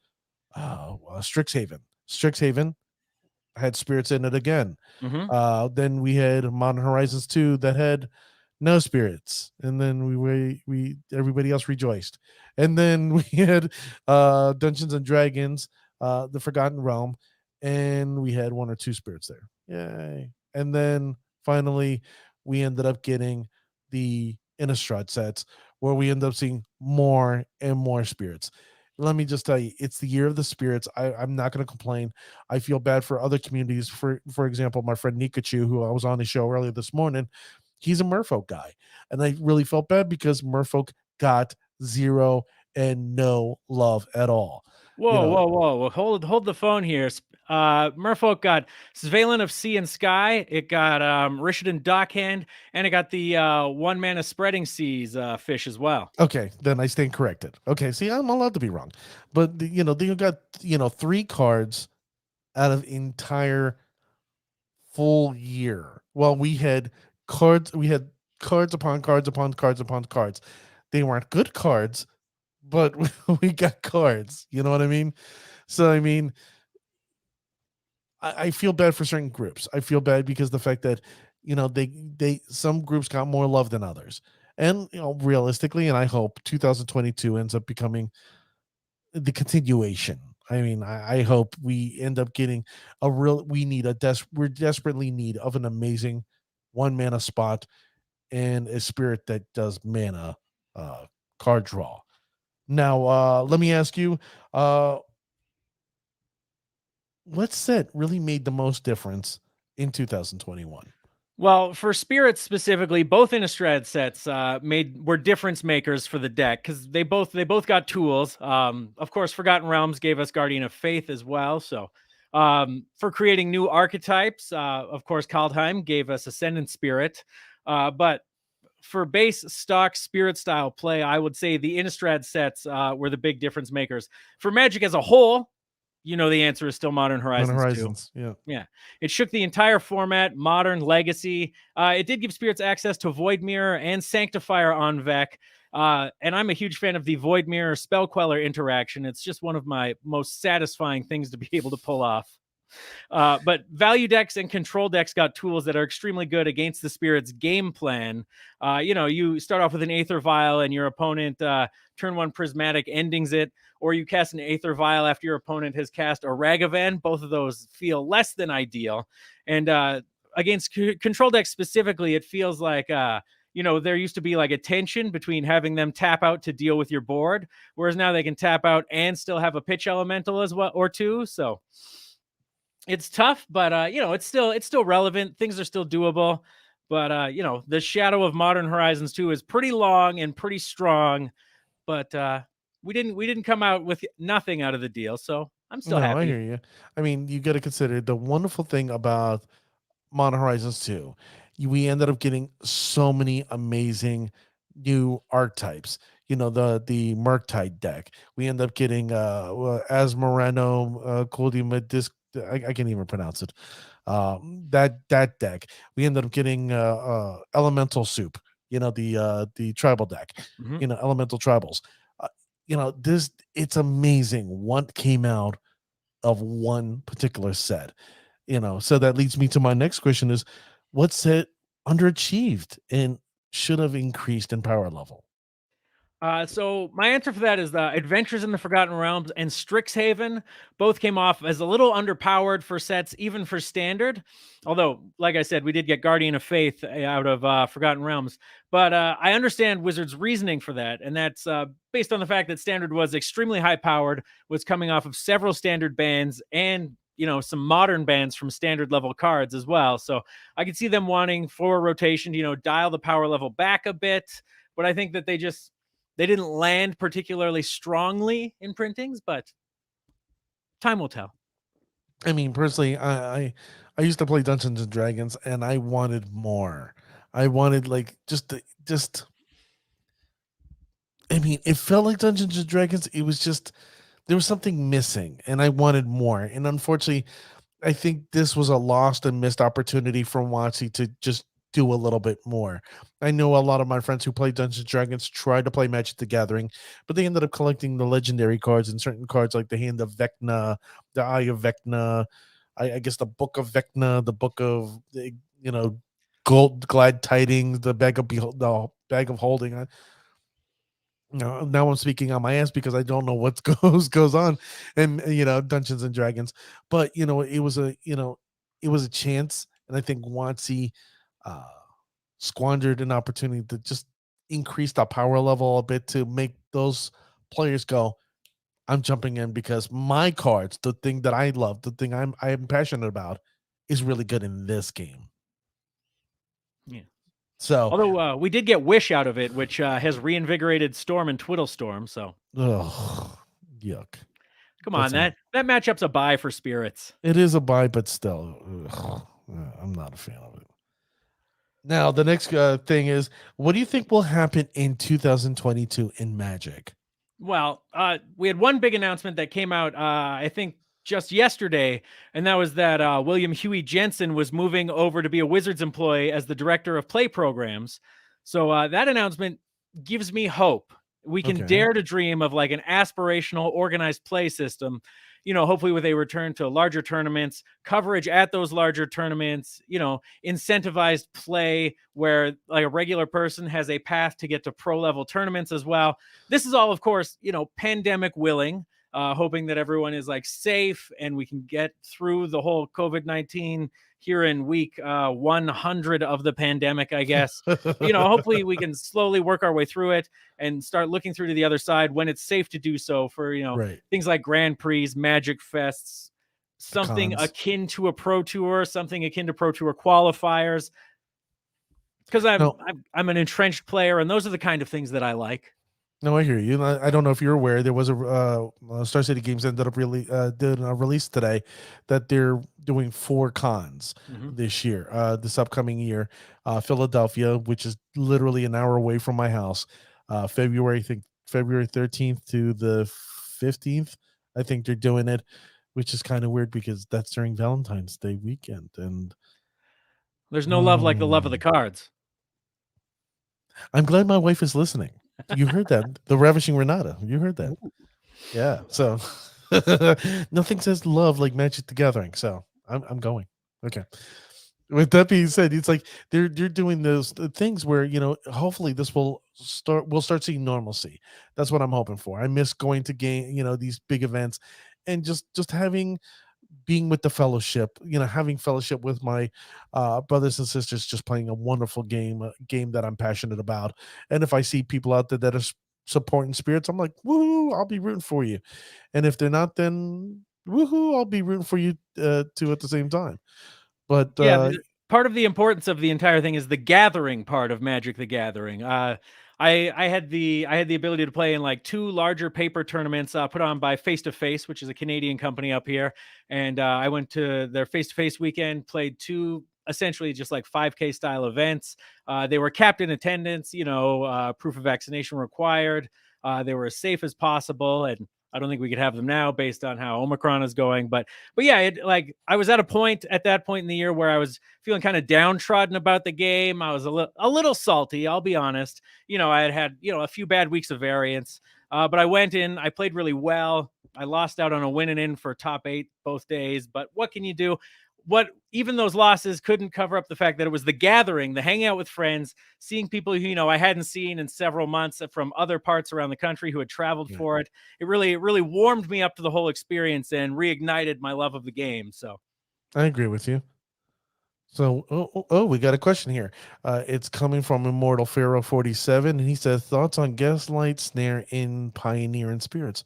Strixhaven. Strixhaven had spirits in it again. Mm-hmm. Then we had Modern Horizons 2 that had no spirits, and then we everybody else rejoiced. And then we had Dungeons and Dragons, the Forgotten Realm, and we had one or two spirits there. Yay. And then finally we ended up getting the Innistrad sets, where we end up seeing more and more spirits. Let me just tell you, it's the year of the spirits. I'm not going to complain. I feel bad for other communities. For example, my friend Nikachu, who I was on the show earlier this morning, he's a Merfolk guy. And I really felt bad because Merfolk got zero and no love at all. Whoa. Hold the phone here. Merfolk got Svalin of Sea and Sky. It got Rishadan Dockhand, and it got the 1 mana Spreading Seas fish as well. Okay, then I stand corrected. Okay, see, I'm allowed to be wrong. But, they got, 3 cards out of entire full year. Well, we had cards upon cards upon cards upon cards. They weren't good cards, but we got cards. You know what I mean? So I mean, I feel bad for certain groups. I feel bad because the fact that they some groups got more love than others. And realistically, and I hope 2022 ends up becoming the continuation. I mean, I hope we end up getting we're desperately need of an amazing 1 mana spot and a spirit that does mana card draw. Now, let me ask you, what set really made the most difference in 2021? Well, for spirits specifically, both Innistrad sets were difference makers for the deck because they both got tools. Of course, Forgotten Realms gave us Guardian of Faith as well. So for creating new archetypes, of course, Kaldheim gave us Ascendant Spirit. But for base stock spirit style play, I would say the Innistrad sets were the big difference makers. For Magic as a whole, the answer is still Modern Horizons 2. Yeah. It shook the entire format, Modern, Legacy. It did give spirits access to Void Mirror and Sanctifier on Vec. And I'm a huge fan of the Void Mirror Spell Queller interaction. It's just one of my most satisfying things to be able to pull off. But value decks and control decks got tools that are extremely good against the Spirit's game plan. You start off with an Aether Vial and your opponent turn 1 Prismatic endings it, or you cast an Aether Vial after your opponent has cast a Ragavan. Both of those feel less than ideal. And against control decks specifically, it feels like there used to be like a tension between having them tap out to deal with your board, whereas now they can tap out and still have a pitch elemental as well or two. So it's tough, but it's still relevant. Things are still doable. But the shadow of Modern Horizons 2 is pretty long and pretty strong. But we didn't come out with nothing out of the deal, so I'm still happy. I hear you. I mean, you got to consider the wonderful thing about Modern Horizons 2. We ended up getting so many amazing new archetypes. The Murktide deck. We end up getting Asmorano, Coldima Disc. I can't even pronounce it. That deck. We ended up getting Elemental Soup. The tribal deck. Mm-hmm. Elemental tribals. it's amazing what came out of one particular set. So that leads me to my next question: is what set underachieved and should have increased in power level? So my answer for that is the Adventures in the Forgotten Realms and Strixhaven both came off as a little underpowered for sets, even for standard. Although, like I said, we did get Guardian of Faith out of Forgotten Realms. But I understand Wizards' reasoning for that, and that's based on the fact that standard was extremely high powered, was coming off of several standard bans and some modern bans from standard level cards as well. So I could see them wanting for rotation to dial the power level back a bit. But I think that they didn't land particularly strongly in printings, but time will tell. I mean, personally, I used to play Dungeons and Dragons, and I wanted more. I wanted like just. I mean, it felt like Dungeons and Dragons. It was just there was something missing, and I wanted more. And unfortunately, I think this was a lost and missed opportunity for WotC to just do a little bit more. I know a lot of my friends who play Dungeons and Dragons tried to play Magic the Gathering, but they ended up collecting the legendary cards and certain cards like the Hand of Vecna, the Eye of Vecna, I guess the Book of Vecna, the Book of Gold Glad Tidings, the Bag of Holding. No, now I'm speaking on my ass because I don't know what goes on in Dungeons and Dragons, but it was a chance, and I think WotC uh, squandered an opportunity to just increase the power level a bit to make those players go, I'm jumping in because my cards, the thing that I love, the thing I'm passionate about, is really good in this game. Yeah. So, although we did get Wish out of it, which has reinvigorated Storm and Twiddlestorm. So, yuck. Come on, that matchup's a buy for Spirits. It is a buy, but still, I'm not a fan of it. Now, the next thing is, what do you think will happen in 2022 in Magic? Well, we had one big announcement that came out, I think, just yesterday, and that was that William Huey Jensen was moving over to be a Wizards employee as the director of play programs. So that announcement gives me hope. We can dare to dream of like an aspirational, organized play system. Hopefully with a return to larger tournaments, coverage at those larger tournaments, incentivized play where like a regular person has a path to get to pro level tournaments as well. This is all, of course, pandemic willing, hoping that everyone is like safe and we can get through the whole COVID-19 here in week 100 of the pandemic, I guess. Hopefully we can slowly work our way through it and start looking through to the other side when it's safe to do so for, things like Grand Prix, Magic Fests, something akin to a Pro Tour, something akin to Pro Tour qualifiers. Because I'm an entrenched player, and those are the kind of things that I like. No, I hear you. I don't know if you're aware. There was Star City Games ended up really did a release today that they're doing 4 cons this year, this upcoming year. Philadelphia, which is literally an hour away from my house. February 13th to the 15th. I think they're doing it, which is kind of weird because that's during Valentine's Day weekend, and there's no love like the love of the cards. I'm glad my wife is listening. You heard that. The Ravishing Renata. You heard that. Ooh. Yeah. So nothing says love like Magic the Gathering. So I'm going. Okay. With that being said, it's like they're doing those things where, hopefully this we'll start seeing normalcy. That's what I'm hoping for. I miss going to these big events and just being with the fellowship, having fellowship with my brothers and sisters, just playing a wonderful game, a game that I'm passionate about. And if I see people out there that are supporting Spirits, I'm like, woohoo, I'll be rooting for you. And if they're not, then woohoo, I'll be rooting for you too at the same time. But yeah, part of the importance of the entire thing is the gathering part of Magic the Gathering. I had the ability to play in like 2 larger paper tournaments put on by Face to Face, which is a Canadian company up here, and I went to their Face to Face weekend, played 2 essentially just like 5K style events. They were capped in attendance, proof of vaccination required. They were as safe as possible, and I don't think we could have them now based on how Omicron is going. But yeah, I was at that point in the year where I was feeling kind of downtrodden about the game. I was a little salty, I'll be honest. I had a few bad weeks of variance. But I went in, I played really well. I lost out on a win and in for top 8 both days. But what can you do? Even those losses couldn't cover up the fact that it was the gathering, the hanging out with friends, seeing people who I hadn't seen in several months from other parts around the country who had traveled for it. It really warmed me up to the whole experience and reignited my love of the game. So I agree with you. So, we got a question here. It's coming from Immortalepharoah 47, and he says, thoughts on Gaslight, Snare in Pioneer and Spirits.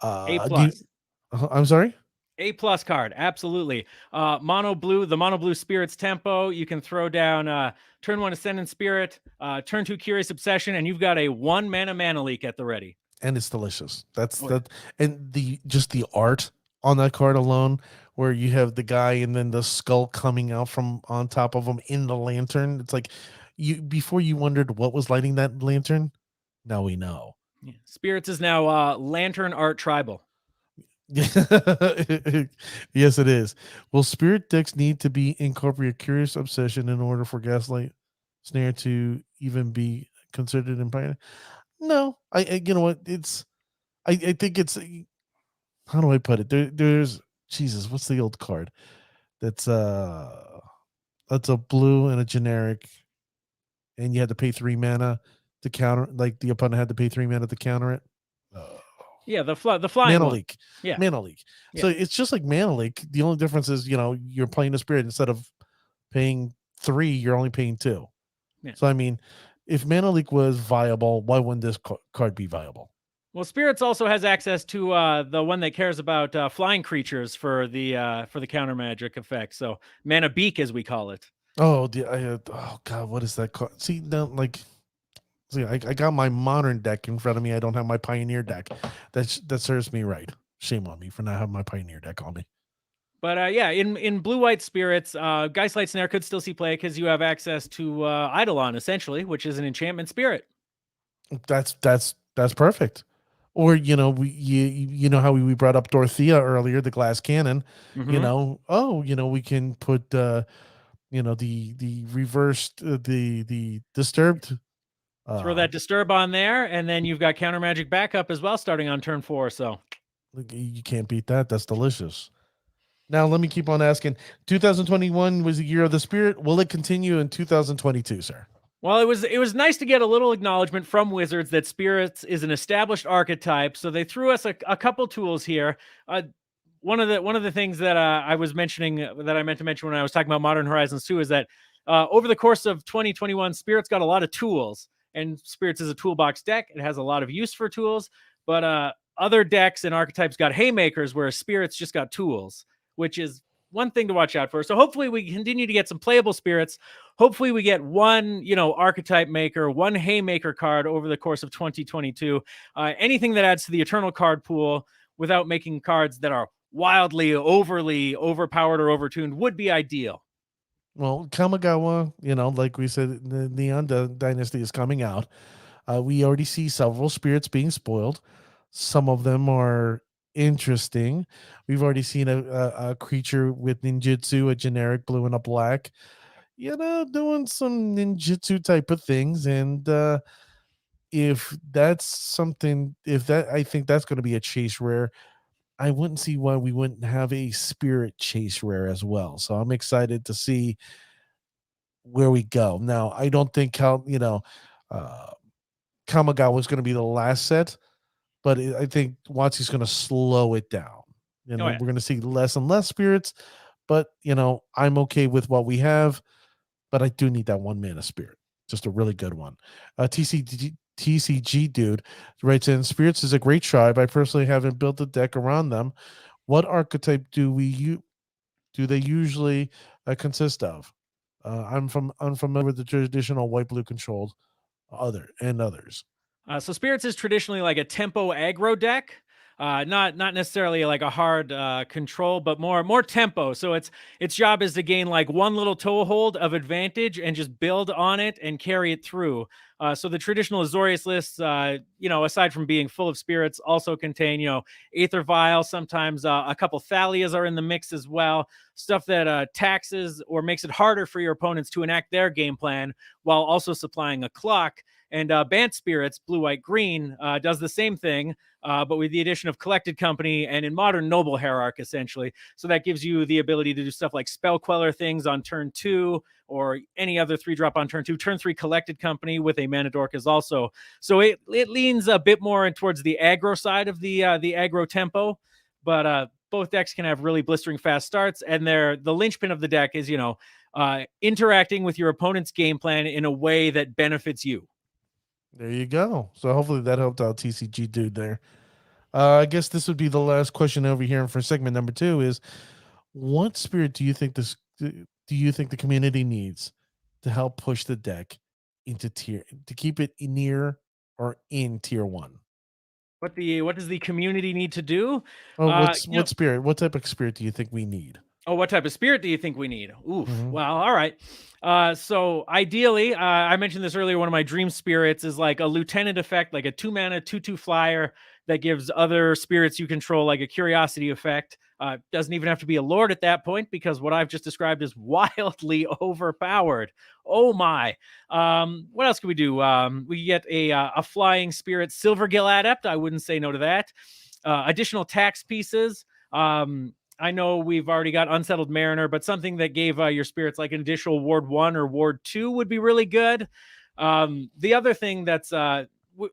A plus. I'm sorry? A+ card, absolutely. The mono blue Spirits tempo. You can throw down turn 1 Ascendant Spirit, turn 2 Curious Obsession, and you've got a 1 mana leak at the ready. And it's delicious. And the art on that card alone, where you have the guy and then the skull coming out from on top of him in the lantern. It's like before you wondered what was lighting that lantern. Now we know. Yeah. Spirits is now Lantern Art Tribal. Yes, it is. Will spirit decks need to be incorporate Curious Obsession in order for Gaslight Snare to even be considered in Pioneer? No, I you know what? I think it's, how do I put it? There's Jesus. What's the old card? That's a blue and a generic, and you had to pay 3 mana to counter. Like the opponent had to pay 3 mana to counter it. Yeah, the flying mana one. leak. Yeah, mana leak. Yeah. So it's just like mana leak. The only difference is you're playing a spirit instead of paying 3, you're only paying 2. Yeah. So I mean, if mana leak was viable, why wouldn't this card be viable? Well, Spirits also has access to the one that cares about flying creatures for the counter magic effect. So Mana Beak, as we call it. Oh, oh God, what is that card? See, now, I got my modern deck in front of me. I don't have my Pioneer deck. That serves me right. Shame on me for not having my Pioneer deck on me. But in blue-white Spirits, Geistlight Snare could still see play because you have access to Eidolon, essentially, which is an enchantment spirit. That's perfect. Or you know how we brought up Dorothea earlier, the glass cannon. Mm-hmm. We can put the reversed the disturbed. Throw that disturb on there, and then you've got counter magic backup as well, starting on turn 4. So you can't beat that. That's delicious. Now let me keep on asking. 2021 was the year of the spirit. Will it continue in 2022, sir? Well, it was nice to get a little acknowledgement from Wizards that Spirits is an established archetype. So they threw us a couple tools here. One of the things that I was mentioning that I meant to mention when I was talking about Modern Horizons 2 is that over the course of 2021, Spirits got a lot of tools. And Spirits is a toolbox deck. It has a lot of use for tools, but other decks and archetypes got haymakers, whereas Spirits just got tools, which is one thing to watch out for. So hopefully we continue to get some playable Spirits. Hopefully we get one, archetype maker, one haymaker card over the course of 2022. Anything that adds to the eternal card pool without making cards that are wildly, overly overpowered or overtuned would be ideal. Well, Kamigawa, like we said, the Neon Dynasty is coming out. We already see several spirits being spoiled. Some of them are interesting. We've already seen a creature with ninjutsu, a generic blue and a black, doing some ninjutsu type of things. And if that's something, I think that's going to be a chase rare. I wouldn't see why we wouldn't have a spirit chase rare as well. So I'm excited to see where we go. Now, I don't think Kamigawa is going to be the last set, but I think WotC's going to slow it down. We're going to see less and less spirits, but I'm okay with what we have, but I do need that 1 mana spirit, just a really good one. TCG dude writes in, spirits is a great tribe. I personally haven't built a deck around them. What archetype do they usually consist of? I'm unfamiliar with the traditional white-blue controlled others. So Spirits is traditionally like a tempo aggro deck. Not necessarily like a hard control, but more tempo. So its job is to gain like one little toehold of advantage and just build on it and carry it through. So the traditional Azorius lists, aside from being full of spirits, also contain, Aether Vial. Sometimes a couple Thalias are in the mix as well. Stuff that taxes or makes it harder for your opponents to enact their game plan while also supplying a clock. And Bant Spirits, blue, white, green, does the same thing, but with the addition of Collected Company and in modern Noble Hierarch, essentially. So that gives you the ability to do stuff like Spell Queller things on turn 2, or any other 3-drop on turn 2. Turn 3 Collected Company with a Mana Dork is also. So it leans a bit more towards the aggro side of the aggro tempo, but both decks can have really blistering fast starts, and the linchpin of the deck is, interacting with your opponent's game plan in a way that benefits you. There you go. So hopefully that helped out TCG dude there. I guess this would be the last question over here for segment number 2 is, what spirit do you think the community needs to help push the deck into to keep it near or in tier 1? What does the community need to do? What spirit? What type of spirit do you think we need? Oh, what type of spirit do you think we need? Oof. Mhm. Well, all right. So ideally, I mentioned this earlier. One of my dream spirits is like a lieutenant effect, like a 2-mana 2/2 flyer that gives other spirits you control like a curiosity effect. Doesn't even have to be a lord at that point, because what I've just described is wildly overpowered. Oh my! What else can we do? We get a flying spirit, Silvergill Adept. I wouldn't say no to that. Additional tax pieces. I know we've already got Unsettled Mariner, but something that gave your spirits like an additional Ward 1 or Ward 2 would be really good. The other thing that's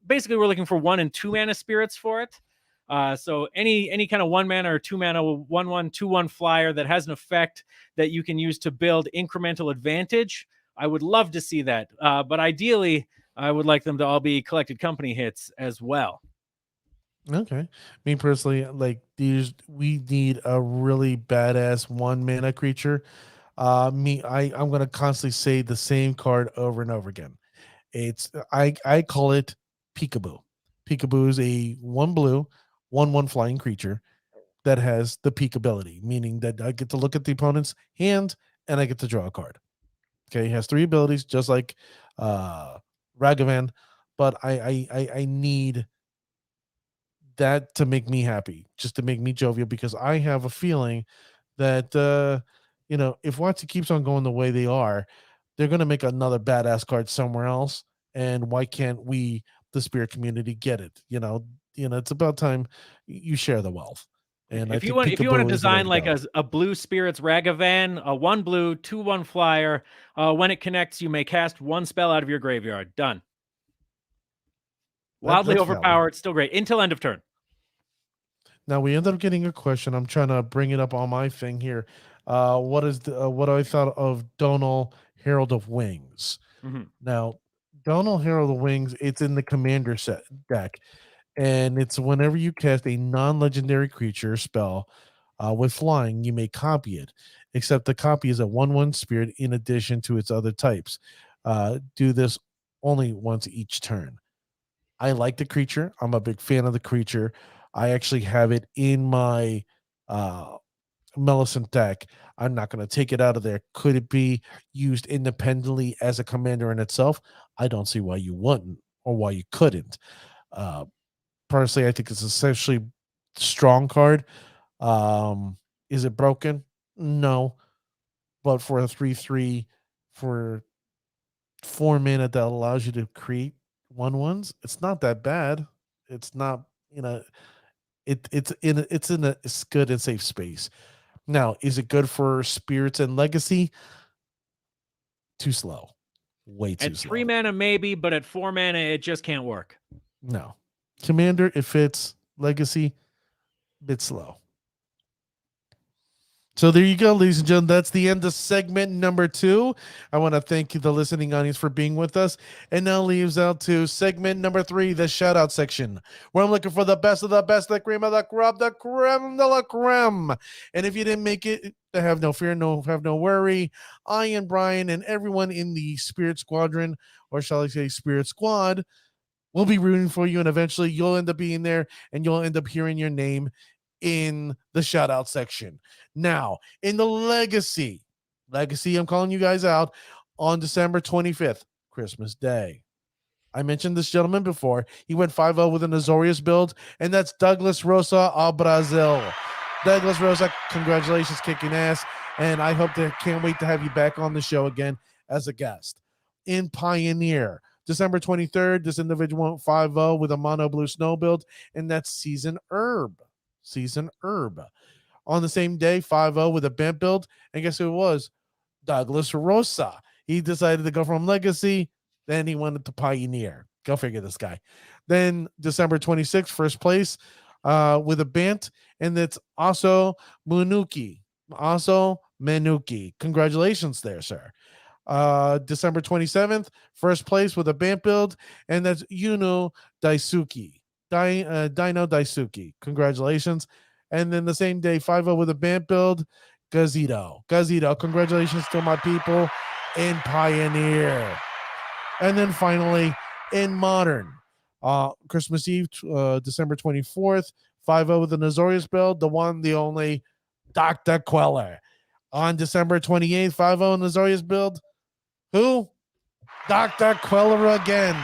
basically we're looking for 1 and 2 mana spirits for it. So any kind of 1 mana or 2 mana 1/1 2/1 flyer that has an effect that you can use to build incremental advantage, I would love to see that. But ideally, I would like them to all be Collected Company hits as well. Okay. Me personally, like we need a really badass 1 mana creature. I'm gonna constantly say the same card over and over again. I call it Peekaboo. Peekaboo is a 1 blue, 1/1 flying creature that has the peek ability, meaning that I get to look at the opponent's hand and I get to draw a card. Okay, he has 3 abilities, just like Ragavan, but I need that to make me happy, just to make me jovial, because I have a feeling that if WotC keeps on going the way they are, they're going to make another badass card somewhere else. And why can't we, the spirit community, get it? It's about time you share the wealth. And I If you think want to Peekaboo is the way design to like go. a blue spirits Ragavan, a 1 blue 2/1 flyer, when it connects, you may cast 1 spell out of your graveyard. Done. Wildly That's valid. overpowered, still great until end of turn. Now we ended up getting a question. I'm trying to bring it up on my thing here. What I thought of Donal, Herald of Wings? Mhm. Now, Donal, Herald of Wings, it's in the commander set deck, and it's whenever you cast a non-legendary creature spell with flying, you may copy it. Except the copy is a 1/1 spirit in addition to its other types. Do this only once each turn. I like the creature. I'm a big fan of the creature. I actually have it in my uh Millicent deck. I'm not going to take it out of there. Could it be used independently as a commander in itself? I don't see why you wouldn't or why you couldn't. Uh Personally, I think it's essentially strong card. Is it broken? No. But for a 3/3 for 4 mana that allows you to create 1/1s, it's not that bad. It's not, it's in a it's good and safe space. Now, is it good for spirits and legacy? Too slow. Way too At 3 slow. mana, maybe, but at 4 mana, it just can't work. No. Commander, it fits. Legacy, bit slow. So there you go, ladies and gentlemen. That's the end of segment number 2. I want to thank the listening audience for being with us. And now leaves out to segment number 3, the shout out section, where I'm looking for the best of the best, the cream of the crop, the creme de la creme. And if you didn't make it, have no fear, have no worry. I and Bryan and everyone in the Spirit Squadron, or shall I say Spirit Squad, will be rooting for you. And eventually you'll end up being there and you'll end up hearing your name in the shout out section. Now, in the legacy, I'm calling you guys out on December 25th, Christmas Day. I mentioned this gentleman before. He went 5-0 with an Azorius build, and that's Douglas Rosa of Brazil. Douglas Rosa, congratulations, kicking ass, and I can't wait to have you back on the show again as a guest. In Pioneer, December 23rd, this individual went 5-0 with a mono blue snow build, and that's Season Herb. Season Herb. On the same day, 5-0 with a bent build, and guess who it was? Douglas Rosa. He decided to go from Legacy, then he went to Pioneer. Go figure, this guy. Then December 26th, first place with a bant, and that's also Menuki. Congratulations there, sir. December 27th, first place with a bant build, and that's Dino Daisuke. Congratulations. And then the same day, 5-0 with a bant build, Gazito, congratulations to my people in Pioneer. And then finally, in Modern, Christmas Eve, December 24th, 5-0 with the Azorius build, the one, the only, Dr. Queller. On December 28th, 5-0 in the Azorius build, who? Dr. Queller again.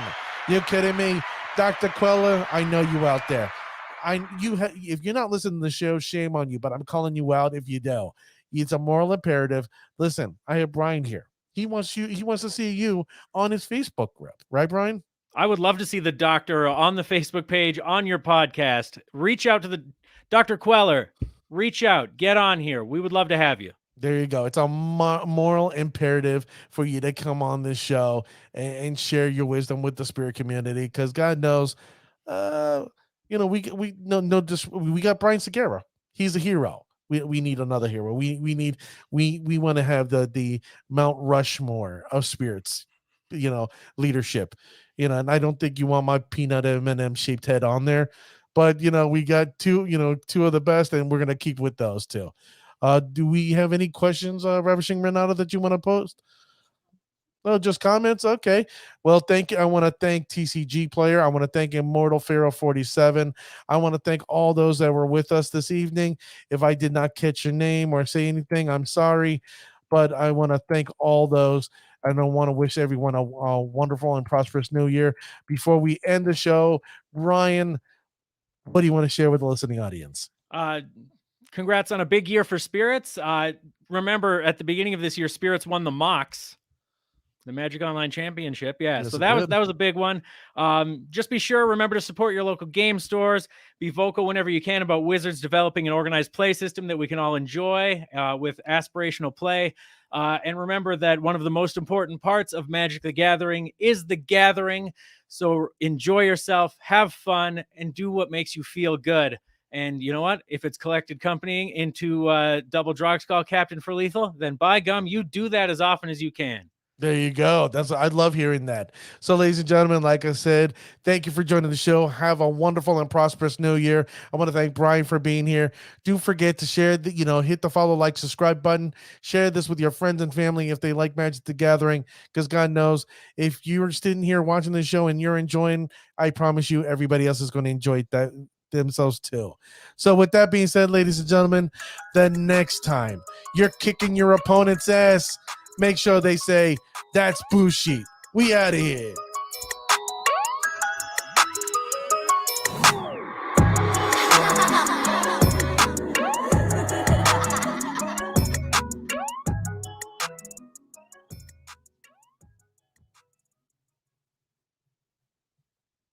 You kidding me? Dr. Queller, I know you out there. If you're not listening to the show, shame on you, but I'm calling you out if you do. It's a moral imperative. Listen, I have Bryan here. He wants to see you on his Facebook group, right, Bryan? I would love to see the doctor on the Facebook page, on your podcast. Reach out to the Dr. Queller. Reach out. Get on here. We would love to have you. There you go. It's a moral imperative for you to come on this show and share your wisdom with the spirit community, because God knows, we got Bryan Segura. He's a hero. We need another hero. We want to have the Mount Rushmore of spirits, leadership. And I don't think you want my peanut M&M shaped head on there, but we got two of the best, and we're gonna keep with those two. Do we have any questions, Ravishing Renata, that you want to post? Oh, just comments? Okay. Well, thank you. I want to thank TCG Player. I want to thank Immortalepharoah 47. I want to thank all those that were with us this evening. If I did not catch your name or say anything, I'm sorry. But I want to thank all those. And I want to wish everyone a wonderful and prosperous new year. Before we end the show, Bryan, what do you want to share with the listening audience? Congrats on a big year for Spirits. Remember, at the beginning of this year, Spirits won the MOX, the Magic Online Championship. Yeah, yes, so that was a big one. Just be sure, remember to support your local game stores. Be vocal whenever you can about Wizards developing an organized play system that we can all enjoy with aspirational play. And remember that one of the most important parts of Magic the Gathering is the gathering. So enjoy yourself, have fun, and do what makes you feel good. And you know what? If it's collected company into double Drogskull Captain for lethal, then by gum, you do that as often as you can. There you go. I love hearing that. So, ladies and gentlemen, like I said, thank you for joining the show. Have a wonderful and prosperous new year. I want to thank Bryan for being here. Do forget to share hit the follow, like, subscribe button. Share this with your friends and family if they like Magic the Gathering, because God knows if you're sitting here watching the show and you're enjoying, I promise you everybody else is going to enjoy that themselves too. So with that being said, ladies and gentlemen, the next time you're kicking your opponent's ass, make sure they say, "That's bullshit. We out of here."